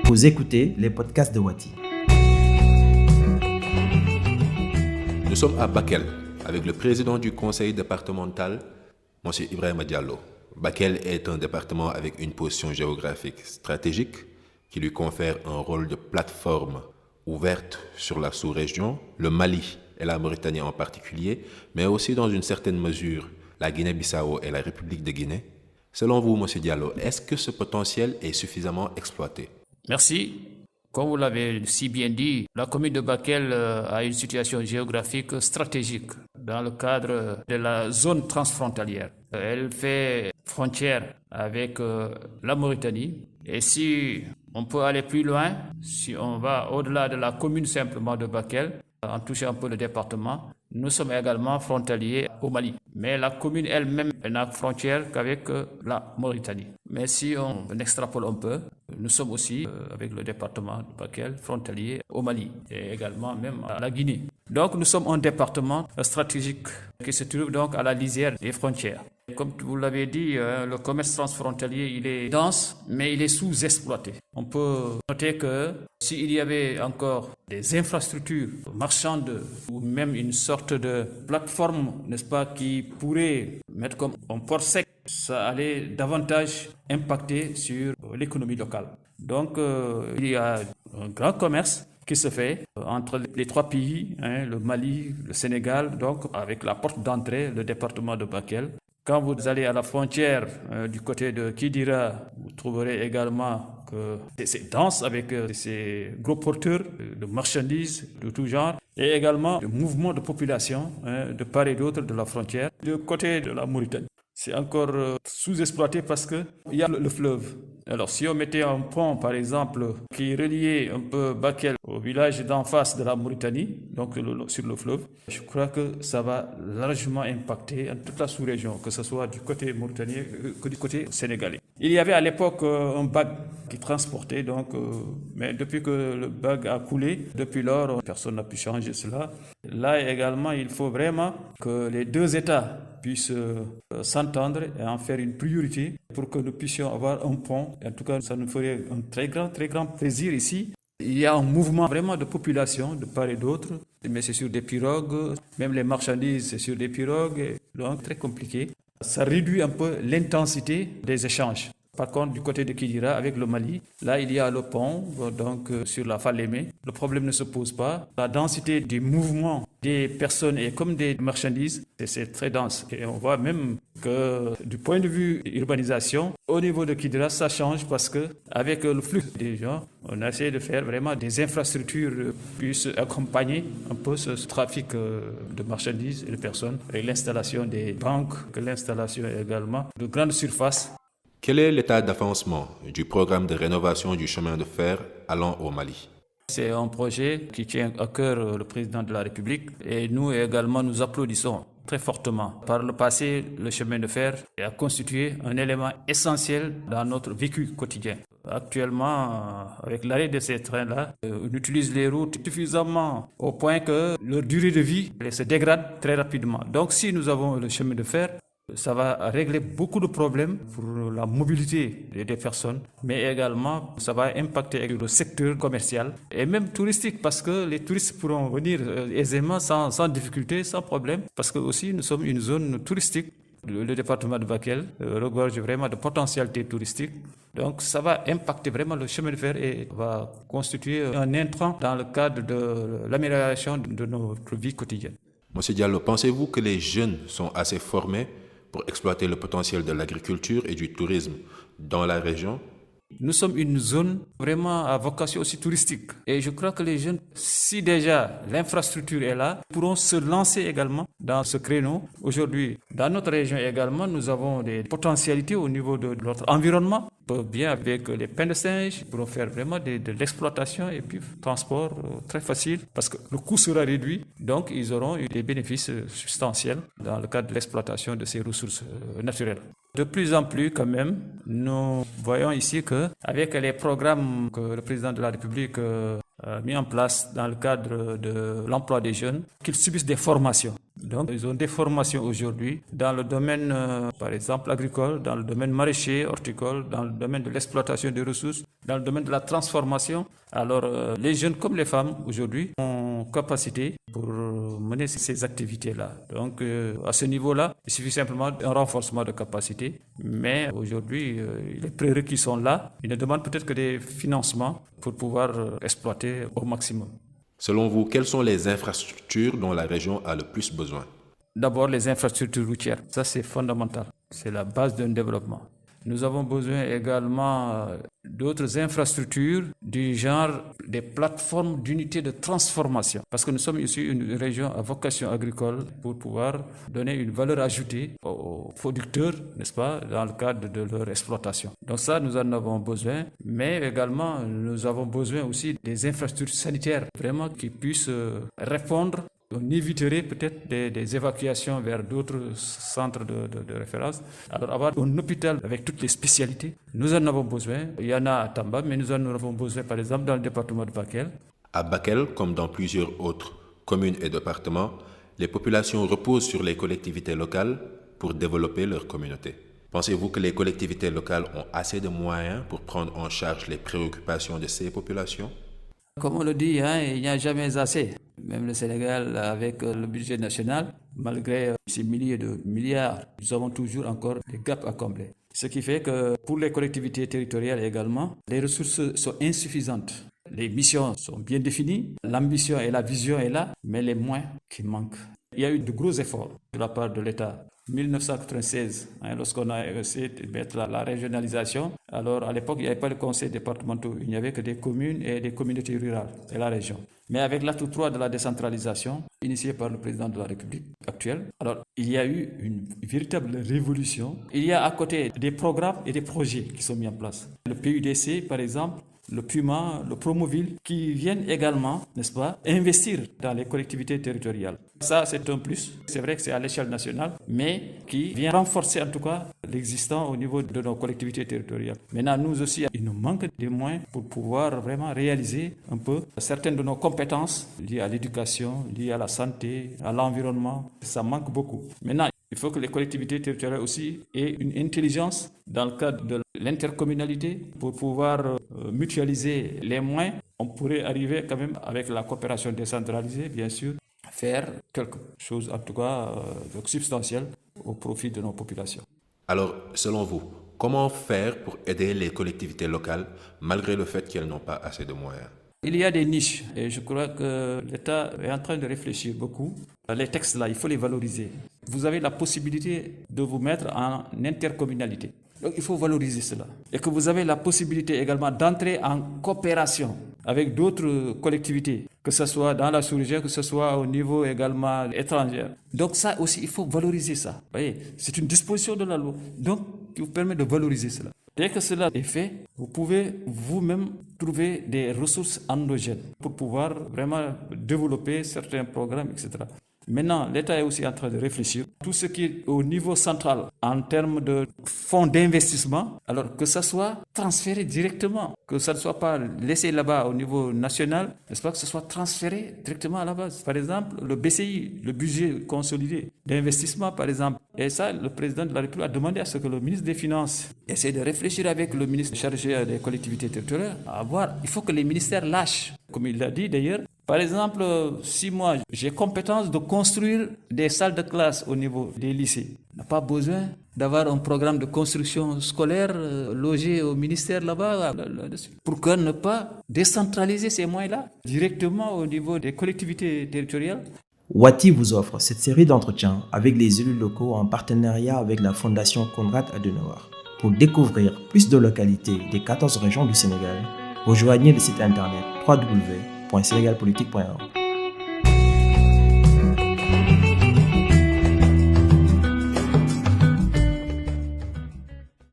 Vous écoutez les podcasts de Wati. Nous sommes à Bakel avec le président du conseil départemental, M. Ibrahima Diallo. Bakel est un département avec une position géographique stratégique qui lui confère un rôle de plateforme ouverte sur la sous-région, le Mali et la Mauritanie en particulier, mais aussi dans une certaine mesure la Guinée-Bissau et la République de Guinée. Selon vous, M. Diallo, est-ce que ce potentiel est suffisamment exploité? Merci. Comme vous l'avez si bien dit, la commune de Bakel a une situation géographique stratégique dans le cadre de la zone transfrontalière. Elle fait frontière avec la Mauritanie. Et si on peut aller plus loin, si on va au-delà de la commune simplement de Bakel, en touchant un peu le département, nous sommes également frontaliers au Mali. Mais la commune elle-même n'a frontière qu'avec la Mauritanie. Mais si on extrapole un peu, nous sommes aussi, avec le département de Bakel, frontaliers au Mali et également même à la Guinée. Donc nous sommes un département stratégique qui se trouve donc à la lisière des frontières. Comme vous l'avez dit, le commerce transfrontalier, il est dense, mais il est sous-exploité. On peut noter que s'il y avait encore des infrastructures marchandes ou même une sorte de plateforme, n'est-ce pas, qui pourrait mettre comme un port sec, ça allait davantage impacter sur l'économie locale. Donc, il y a un grand commerce qui se fait entre les trois pays, le Mali, le Sénégal, donc avec la porte d'entrée, le département de Bakel. Quand vous allez à la frontière du côté de Kidira, vous trouverez également que c'est dense avec ces gros porteurs de marchandises de tout genre et également le mouvement de population de part et d'autre de la frontière. Du côté de la Mauritanie, c'est encore sous-exploité parce qu'il y a le fleuve. Alors si on mettait un pont par exemple qui reliait un peu Bakel au village d'en face de la Mauritanie, donc sur le fleuve, je crois que ça va largement impacter toute la sous-région, que ce soit du côté mauritanien que du côté sénégalais. Il y avait à l'époque un bac qui transportait, mais depuis que le bac a coulé, depuis lors, personne n'a pu changer cela. Là également, il faut vraiment que les deux États puissent s'entendre et en faire une priorité pour que nous puissions avoir un pont. En tout cas, ça nous ferait un très grand plaisir ici. Il y a un mouvement vraiment de population de part et d'autre, mais c'est sur des pirogues, même les marchandises, c'est sur des pirogues, donc très compliqué. Ça réduit un peu l'intensité des échanges. Par contre, du côté de Kidira, avec le Mali, là, il y a le pont, sur la Falémé. Le problème ne se pose pas. La densité des mouvements des personnes et comme des marchandises, c'est très dense. Et on voit même que du point de vue urbanisation, au niveau de Kidira, ça change parce que avec le flux des gens, on a essayé de faire vraiment des infrastructures qui puissent accompagner un peu ce trafic de marchandises et de personnes, avec l'installation des banques, l'installation également de grandes surfaces. Quel est l'état d'avancement du programme de rénovation du chemin de fer allant au Mali? C'est un projet qui tient à cœur le président de la République et nous également nous applaudissons très fortement. Par le passé, le chemin de fer a constitué un élément essentiel dans notre vécu quotidien. Actuellement, avec l'arrêt de ces trains-là, on utilise les routes suffisamment au point que leur durée de vie se dégrade très rapidement. Donc si nous avons le chemin de fer, ça va régler beaucoup de problèmes pour la mobilité des personnes, mais également ça va impacter le secteur commercial et même touristique parce que les touristes pourront venir aisément, sans difficulté, sans problème, parce que aussi nous sommes une zone touristique. Le département de Bakel regorge vraiment de potentialités touristiques. Donc ça va impacter vraiment le chemin de fer et va constituer un intrant dans le cadre de l'amélioration de notre vie quotidienne. Monsieur Diallo, pensez-vous que les jeunes sont assez formés pour exploiter le potentiel de l'agriculture et du tourisme dans la région? Nous sommes une zone vraiment à vocation aussi touristique. Et je crois que les jeunes, si déjà l'infrastructure est là, pourront se lancer également dans ce créneau. Aujourd'hui, dans notre région également, nous avons des potentialités au niveau de notre environnement. Bien avec les pains de singe, ils pourront faire vraiment de l'exploitation et puis transport très facile parce que le coût sera réduit. Donc, ils auront eu des bénéfices substantiels dans le cadre de l'exploitation de ces ressources naturelles. De plus en plus, quand même, nous voyons ici qu'avec les programmes que le président de la République mis en place dans le cadre de l'emploi des jeunes, qu'ils subissent des formations. Donc, ils ont des formations aujourd'hui dans le domaine, par exemple, agricole, dans le domaine maraîcher, horticole, dans le domaine de l'exploitation des ressources, dans le domaine de la transformation. Alors, les jeunes comme les femmes, aujourd'hui, ont capacité pour mener ces activités-là. Donc, à ce niveau-là, il suffit simplement d'un renforcement de capacité. Mais aujourd'hui, les prérequis sont là. Ils ne demandent peut-être que des financements pour pouvoir exploiter au maximum. Selon vous, quelles sont les infrastructures dont la région a le plus besoin? D'abord, les infrastructures routières. Ça, c'est fondamental. C'est la base d'un développement. Nous avons besoin également d'autres infrastructures du genre des plateformes d'unités de transformation. Parce que nous sommes ici une région à vocation agricole pour pouvoir donner une valeur ajoutée aux producteurs, n'est-ce pas, dans le cadre de leur exploitation. Donc ça, nous en avons besoin. Mais également, nous avons besoin aussi des infrastructures sanitaires, vraiment qui puissent répondre. On éviterait peut-être des évacuations vers d'autres centres de référence. Alors avoir un hôpital avec toutes les spécialités, nous en avons besoin. Il y en a à Tamba, mais nous en avons besoin par exemple dans le département de Bakel. À Bakel, comme dans plusieurs autres communes et départements, les populations reposent sur les collectivités locales pour développer leur communauté. Pensez-vous que les collectivités locales ont assez de moyens pour prendre en charge les préoccupations de ces populations? Comme on le dit, il n'y a jamais assez. Même le Sénégal, avec le budget national, malgré ces milliers de milliards, nous avons toujours encore des gaps à combler. Ce qui fait que pour les collectivités territoriales également, les ressources sont insuffisantes. Les missions sont bien définies, l'ambition et la vision est là, mais les moyens qui manquent. Il y a eu de gros efforts de la part de l'État. 1996, lorsqu'on a essayé de mettre la régionalisation, alors à l'époque, il n'y avait pas de conseils départementaux, il n'y avait que des communes et des communautés rurales et la région. Mais avec l'acte 3 de la décentralisation, initié par le président de la République actuelle, alors il y a eu une véritable révolution. Il y a à côté des programmes et des projets qui sont mis en place. Le PUDC, par exemple, le PUMA, le Promoville, qui viennent également, n'est-ce pas, investir dans les collectivités territoriales. Ça, c'est un plus. C'est vrai que c'est à l'échelle nationale, mais qui vient renforcer en tout cas l'existant au niveau de nos collectivités territoriales. Maintenant, nous aussi, il nous manque des moyens pour pouvoir vraiment réaliser un peu certaines de nos compétences liées à l'éducation, liées à la santé, à l'environnement. Ça manque beaucoup. Maintenant, il faut que les collectivités territoriales aussi aient une intelligence dans le cadre de l'intercommunalité pour pouvoir mutualiser les moyens. On pourrait arriver quand même avec la coopération décentralisée, bien sûr, à faire quelque chose en tout cas substantiel au profit de nos populations. Alors, selon vous, comment faire pour aider les collectivités locales malgré le fait qu'elles n'ont pas assez de moyens? Il y a des niches et je crois que l'État est en train de réfléchir beaucoup. Les textes là, il faut les valoriser. Vous avez la possibilité de vous mettre en intercommunalité. Donc il faut valoriser cela. Et que vous avez la possibilité également d'entrer en coopération avec d'autres collectivités, que ce soit dans la sous-région, que ce soit au niveau également étranger. Donc ça aussi, il faut valoriser ça. Vous voyez, c'est une disposition de la loi. Donc, qui vous permet de valoriser cela. Dès que cela est fait, vous pouvez vous-même trouver des ressources endogènes pour pouvoir vraiment développer certains programmes, etc. Maintenant, l'État est aussi en train de réfléchir. Tout ce qui est au niveau central, en termes de fonds d'investissement, alors que ça soit transféré directement, que ça ne soit pas laissé là-bas au niveau national, n'est-ce pas, que ce soit transféré directement à la base. Par exemple, le BCI, le budget consolidé d'investissement, par exemple. Et ça, le président de la République a demandé à ce que le ministre des Finances essaie de réfléchir avec le ministre chargé des collectivités territoriales. Il faut que les ministères lâchent, comme il l'a dit d'ailleurs. Par exemple, si moi j'ai compétence de construire des salles de classe au niveau des lycées, on n'a pas besoin d'avoir un programme de construction scolaire logé au ministère là-bas. Pourquoi ne pas décentraliser ces moyens-là directement au niveau des collectivités territoriales? Wati vous offre cette série d'entretiens avec les élus locaux en partenariat avec la Fondation Konrad Adenauer. Pour découvrir plus de localités des 14 régions du Sénégal, rejoignez le site internet www.senegalpolitique.org.